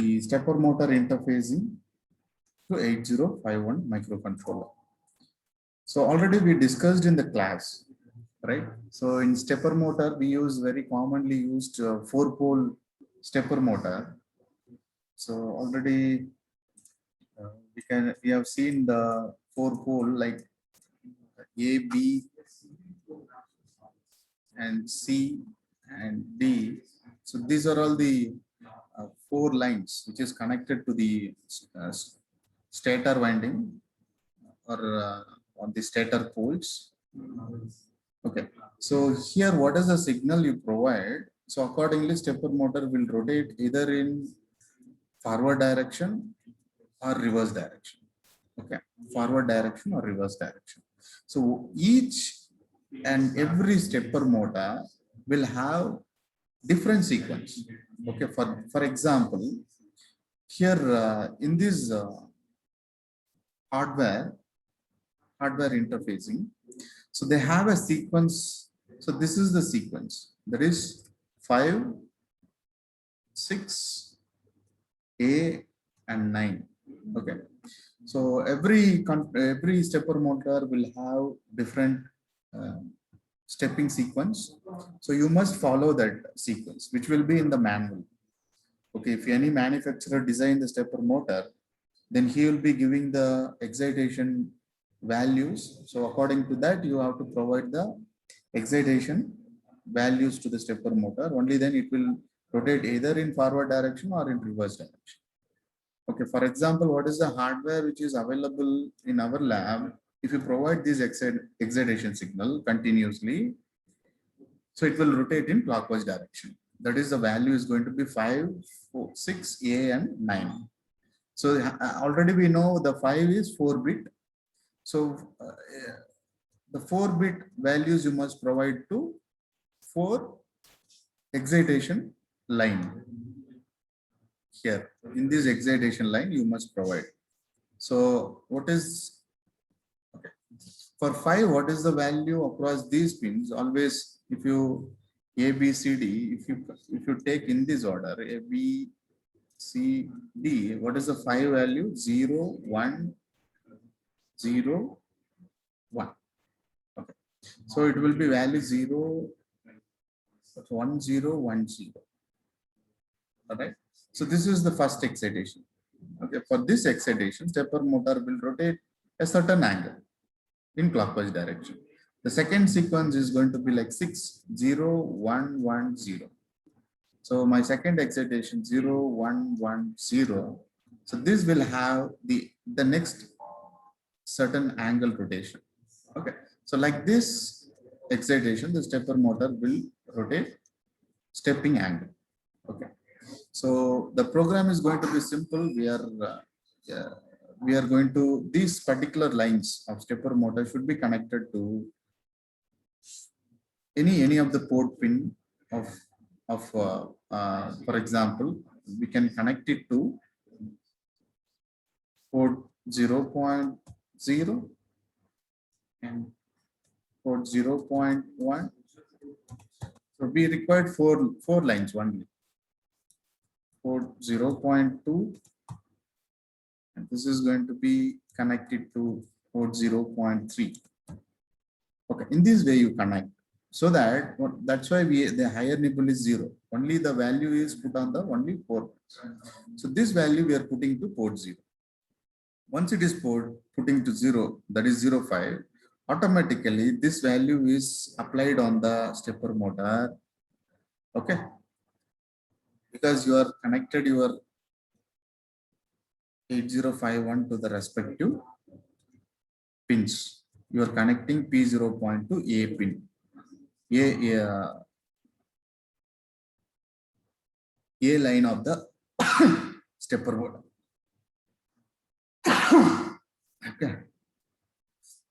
the stepper motor interfacing to 8051 microcontroller. So already we discussed in the class, right? So in stepper motor, we use very commonly used 4-pole stepper motor. So already we have seen the 4-pole like A, B, and C and D. So these are all the 4 lines which is connected to the stator winding or on the stator poles. Okay, so here what is the signal you provide? So accordingly, stepper motor will rotate either in forward direction or reverse direction. Okay, forward direction or reverse direction. So each and every stepper motor will have different sequence. Okay, for example, here in this hardware interfacing, so they have a sequence. So this is the sequence. That is 5, 6, A, and 9. Okay. So every stepper motor will have different stepping sequence. So you must follow that sequence, which will be in the manual. Okay, if any manufacturer design the stepper motor, then he will be giving the excitation values. So according to that, you have to provide the excitation values to the stepper motor. Only then it will rotate either in forward direction or in reverse direction. Okay, for example, what is the hardware which is available in our lab? If you provide this excitation signal continuously, so it will rotate in clockwise direction. That is, the value is going to be 5, 4, 6, A, and 9. So already we know the 5 is 4-bit. So the 4-bit values you must provide to 4 excitation line. Here in this excitation line you must provide. So what is, okay, for 5, what is the value across these pins? Always, if you A, B, C, D, if you take in this order A, B, C, D, what is the 5 value? 0, 1, 0, 1. Okay, so it will be value 0, 1, 0, 1, 0. All right. So this is the first excitation. Okay, for this excitation, stepper motor will rotate a certain angle in clockwise direction. The second sequence is going to be like 6, 0, 1, 1, 0. So my second excitation 0, 1, 1, 0. So this will have the next certain angle rotation. Okay, so like this excitation, the stepper motor will rotate stepping angle. Okay, so the program is going to be simple. We are going to, these particular lines of stepper motor should be connected to any of the port pin of for example, we can connect it to port 0.0 and port 0.1. So we required four lines only. Port 0.2, and this is going to be connected to port 0.3. Okay, in this way you connect, so that that's why the higher nibble is 0. Only the value is put on the only port. So this value we are putting to port 0. Once it is putting to 0, that is 0.5, automatically this value is applied on the stepper motor. Okay, because you are connected your 8051 to the respective pins. You are connecting P0 to A pin. A line of the stepper motor. Okay.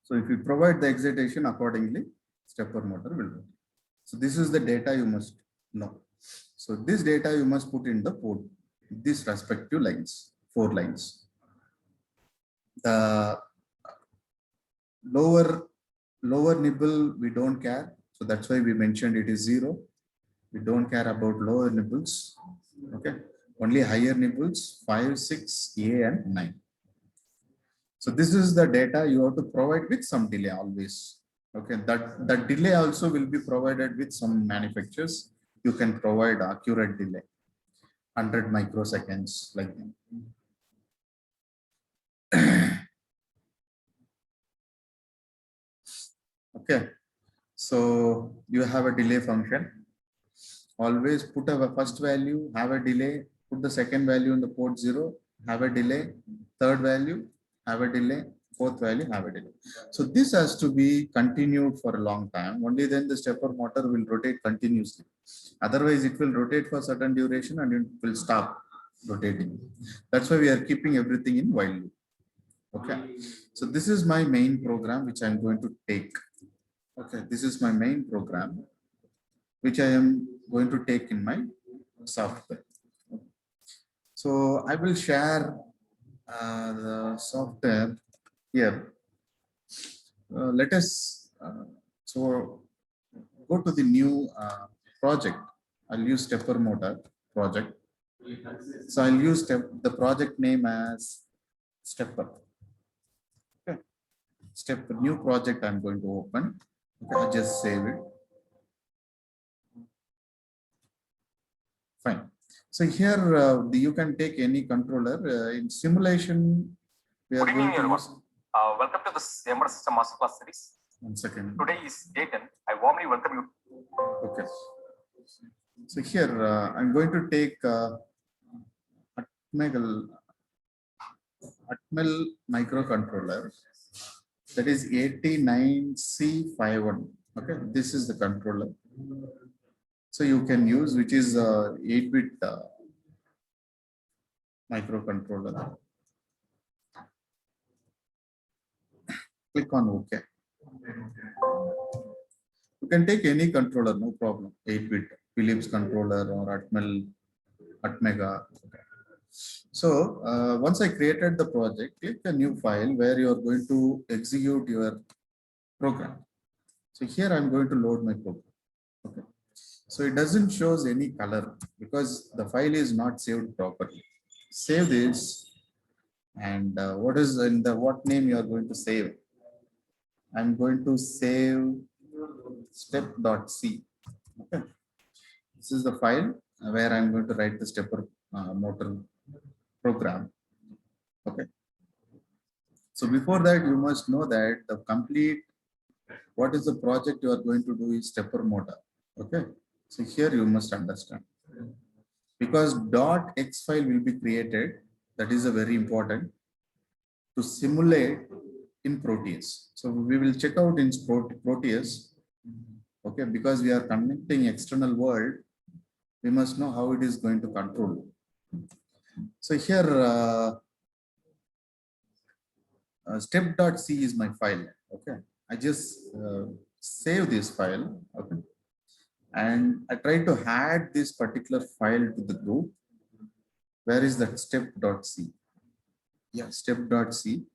So if you provide the excitation accordingly, stepper motor will rotate. So this is the data you must know. So this data you must put in the port, these respective lines, 4 lines. The lower nibble we don't care, so that's why we mentioned it is 0. We don't care about lower nibbles. Okay, Only higher nibbles 5, 6, A and 9. So this is the data you have to provide with some delay always. Okay, that delay also will be provided with some manufacturers. You can provide accurate delay, 100 microseconds like that. Okay, so you have a delay function. Always put a first value, have a delay, put the second value in the port 0, have a delay, third value, have a delay, fourth value, have a delay. So this has to be continued for a long time. Only then the stepper motor will rotate continuously. Otherwise, it will rotate for a certain duration and it will stop rotating. That's why we are keeping everything in while loop. Okay. So this is my main program which I'm going to take. Okay. This is my main program which I am going to take in my software. So I will share the software here. Let us so go to the new project. I'll use stepper motor project. So I'll use the project name as stepper. Okay. Step new project I'm going to open. Okay, I'll just save it. Fine. So here you can take any controller. In simulation, we are going to use. Welcome to this Embedded System Masterclass series. 1 second. Today is day 10. I warmly welcome you. Okay. So here I'm going to take Atmel microcontroller. That is 89C51. Okay, this is the controller. So you can use, which is 8-bit microcontroller. Click on OK. You can take any controller, no problem. 8-bit Philips controller or Atmega. Okay. So once I created the project, click a new file where you are going to execute your program. So here I'm going to load my program. Okay. So it doesn't shows any color because the file is not saved properly. Save this, and what name you are going to save? I'm going to save step.c. Okay. This is the file where I'm going to write the stepper motor program. Okay. So before that, you must know that the complete, what is the project you are going to do is stepper motor. Okay. So here you must understand, because .x file will be created. That is a very important to simulate in Proteus. So we will check out in Proteus. Okay, because we are connecting external world, we must know how it is going to control. So here step.c is my file. Okay, I just save this file. Okay, and I try to add this particular file to the group. Where is that step.c? Yeah, step.c.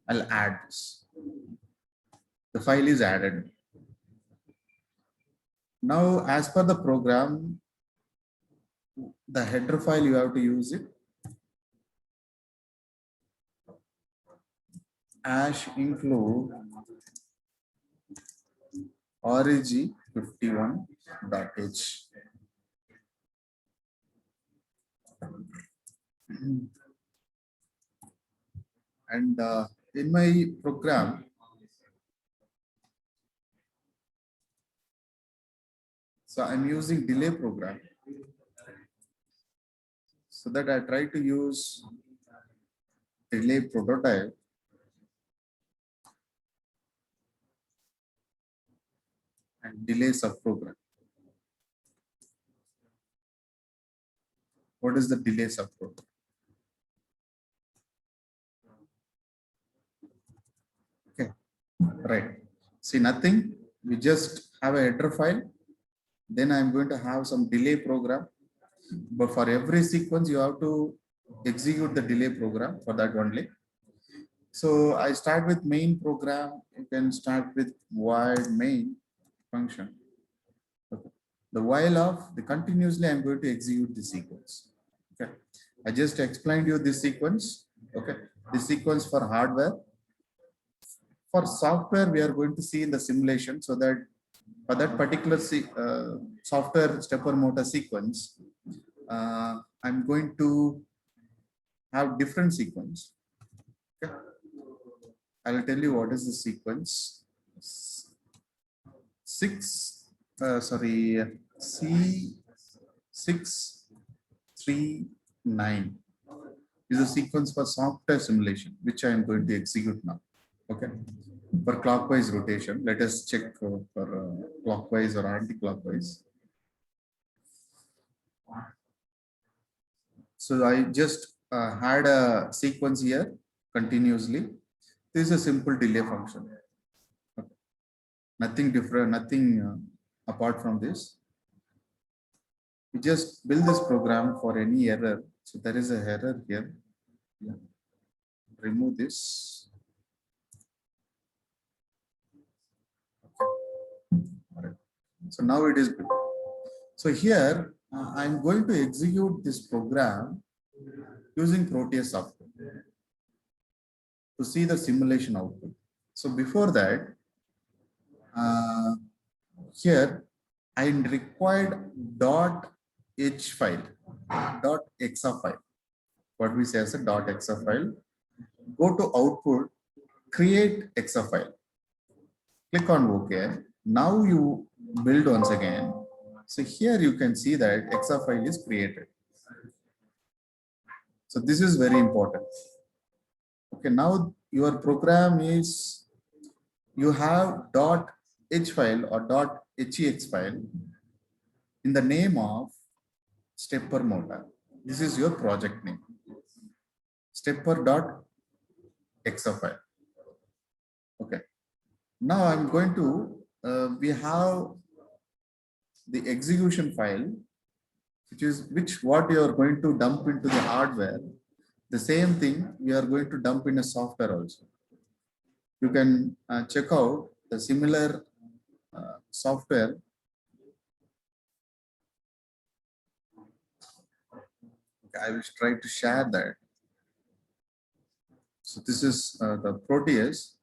I'll add this. The file is added. Now, as per the program, the header file you have to use it. Ash include org51.h. And in my program, so I'm using delay program, so that I try to use delay prototype and delay subprogram. What is the delay subprogram? Okay, right. See, nothing. We just have a header file. Then I'm going to have some delay program. But for every sequence, you have to execute the delay program for that only. So I start with main program. You can start with void main function. Okay. The while of the continuously, I'm going to execute the sequence. Okay, I just explained you this sequence. Okay, this sequence for hardware. For software, we are going to see in the simulation, so that for that particular software stepper motor sequence, I'm going to have different sequence. Okay. I'll tell you what is the sequence. C639 is a sequence for software simulation, which I am going to execute now. Okay. For clockwise rotation, let us check for clockwise or anti-clockwise. So I just had a sequence here continuously. This is a simple delay function. Okay. Nothing different, nothing apart from this. We just build this program for any error. So there is a error here. Yeah. Remove this. Okay. All right. So now it is built. So here I'm going to execute this program using Proteus software to see the simulation output. So before that, here I required .h file, .exa file. What we say as a .exa file. Go to output, create exa file. Click on OK. Now you build once again. So here you can see that exa file is created. So this is very important. Okay, now your program is, you have .h file or .hex file in the name of stepper motor. This is your project name. Stepper.exa file. Okay. Now I'm going to, we have the execution file, which what you are going to dump into the hardware. The same thing we are going to dump in a software also. You can check out the similar software. Okay, I will try to share that. So this is the Proteus.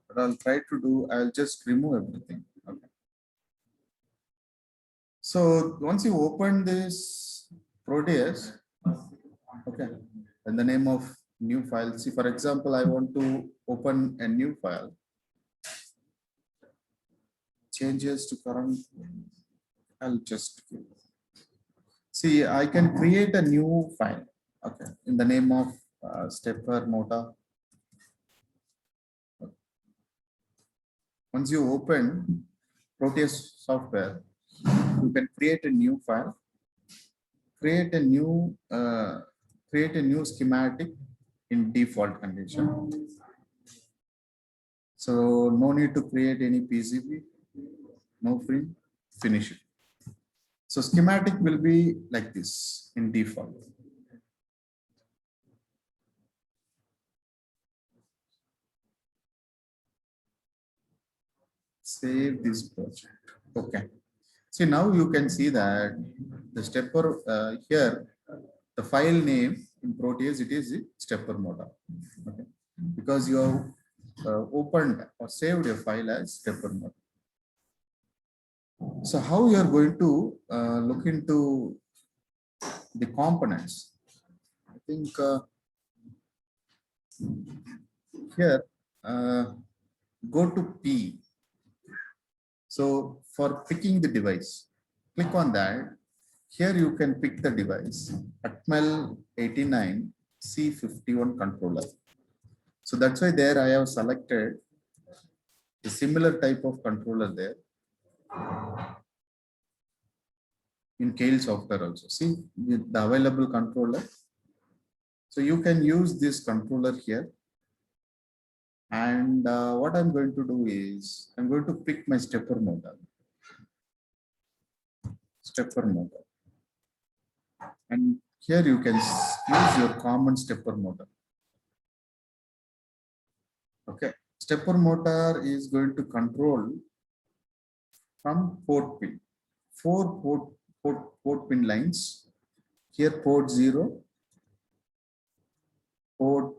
What I'll try to do, I'll just remove everything. Okay. So once you open this Proteus, okay, and the name of new file. See, for example, I want to open a new file. Changes to current. I'll just see. I can create a new file. Okay, in the name of stepper motor. Once you open Proteus software, you can create a new file, create a new schematic in default condition. So no need to create any PCB, no free, finish it. So schematic will be like this in default. Save this project. Okay. See, now you can see that the stepper here, the file name in Proteus, it is stepper motor. Okay. Because you have opened or saved your file as stepper motor. So how you are going to look into the components? I think here, go to P. So for picking the device, click on that. Here you can pick the device, Atmel 89 C51 controller. So that's why there I have selected a similar type of controller there. In Keil software also. See the available controller. So you can use this controller here. And what I'm going to do is, I'm going to pick my stepper motor. Stepper motor. And here you can use your common stepper motor. Okay. Stepper motor is going to control from port pin. Four port pin lines Here port 0, port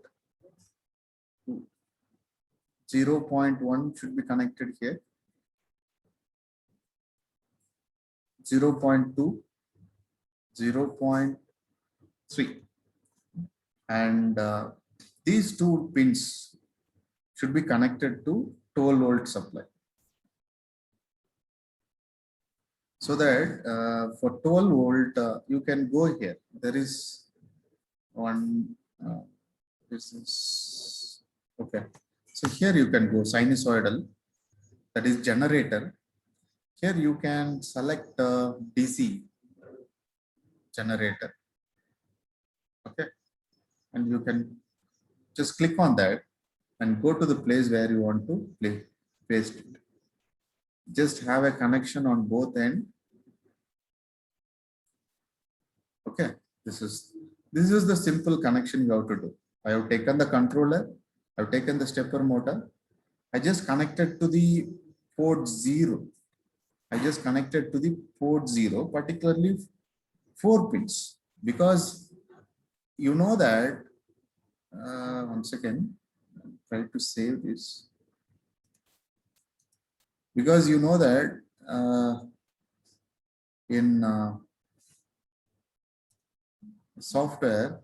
0.1 should be connected here. 0.2, 0.3, and these two pins should be connected to 12 volt supply. So that for 12 volt, you can go here. There is one, this is, okay. So here you can go sinusoidal, that is generator. Here you can select DC generator. Okay. And you can just click on that and go to the place where you want to paste it. Just have a connection on both ends. Okay, this is the simple connection you have to do. I have taken the controller, I've taken the stepper motor, I just connected to the port 0. I just connected to the port 0, particularly 4 pins, because you know that, one second, try to save this, because you know that in software,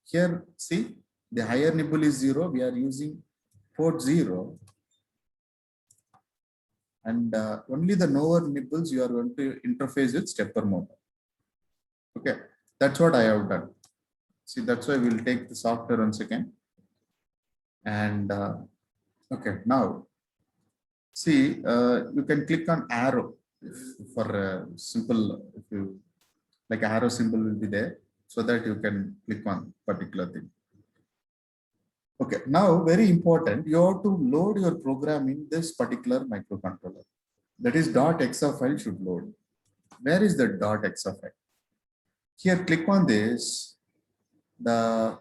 here see the higher nibble is 0, we are using port 0, and only the lower nibbles you are going to interface with stepper motor. Okay, that's what I have done. See, that's why we'll take the software once again. And okay, now see, you can click on arrow for simple, if you like, arrow symbol will be there so that you can click on particular thing. Okay, now very important, you have to load your program in this particular microcontroller. That is .exe file should load. Where is the .exe file? Here, click on this. The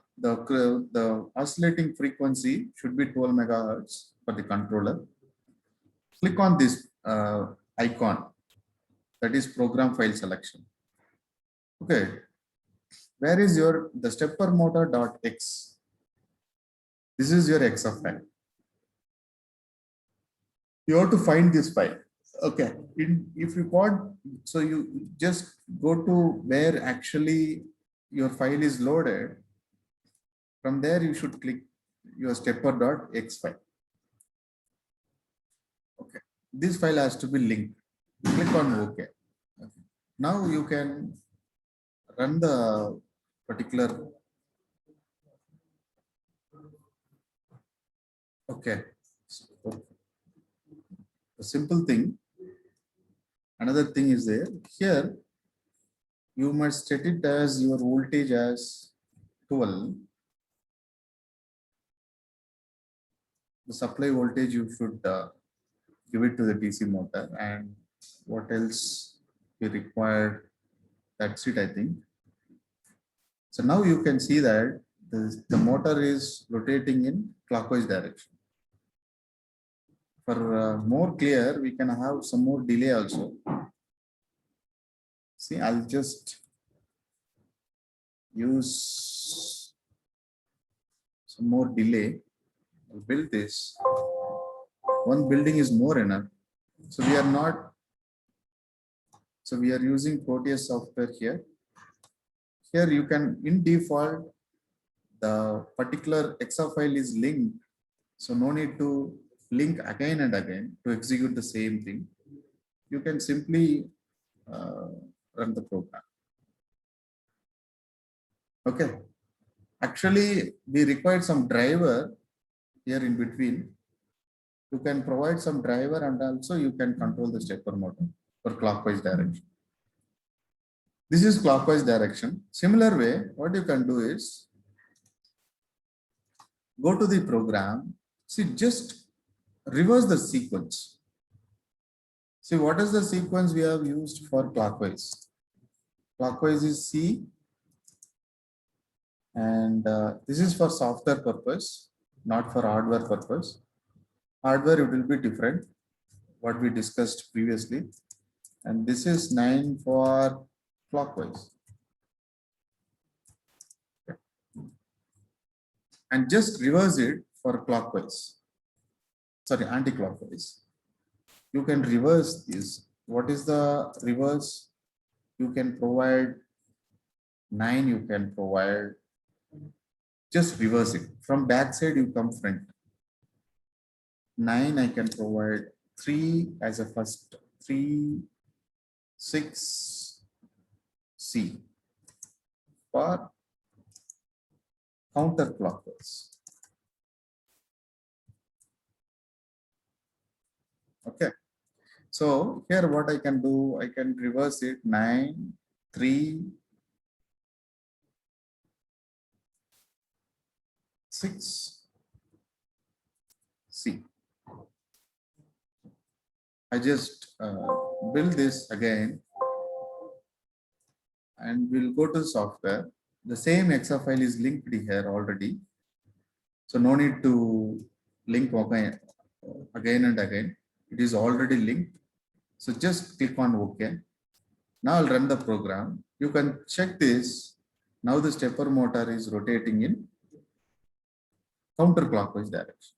oscillating frequency should be 12 megahertz for the controller. Click on this icon, that is program file selection. Okay, where is the stepper motor.x? This is your exe file. You have to find this file. Okay, if you want, so you just go to where actually your file is loaded. From there, you should click your stepper.x file. Okay, this file has to be linked. Click on OK. Okay. Now you can run the particular. Okay, so a simple thing. Another thing is there. Here, you must set it as your voltage as 12. The supply voltage you should give it to the DC motor, and what else we required, that's it, I think. So now you can see that the motor is rotating in clockwise direction. For more clear, we can have some more delay also. See, I'll just use some more delay. I'll build this. One building is more enough. So we are not. So we are using Proteus software here. Here you can, in default, the particular exe file is linked. So no need to link again and again to execute the same thing. You can simply run the program. Okay. Actually, we required some driver here in between. You can provide some driver, and also you can control the stepper motor for clockwise direction. This is clockwise direction. Similar way, what you can do is go to the program. See, just reverse the sequence. See, what is the sequence we have used for clockwise? Clockwise is C, and this is for software purpose, not for hardware purpose. Hardware, it will be different, what we discussed previously. and this is 9 for clockwise. And just reverse it for clockwise. Sorry, anti-clockwise. You can reverse this. What is the reverse? You can provide 9, you can provide, just reverse it. From back side, you come front. 9, I can provide 3 as a first, 3, 6, C for counterclockwise. Okay. So here what I can do, I can reverse it 9, 3, 6, C. I just build this again and we'll go to software. The same Excel file is linked here already. So no need to link again and again. It is already linked. So just click on OK. Now I'll run the program. You can check this. Now the stepper motor is rotating in counterclockwise direction.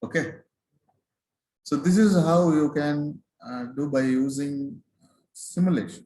Okay. So this is how you can do by using simulation.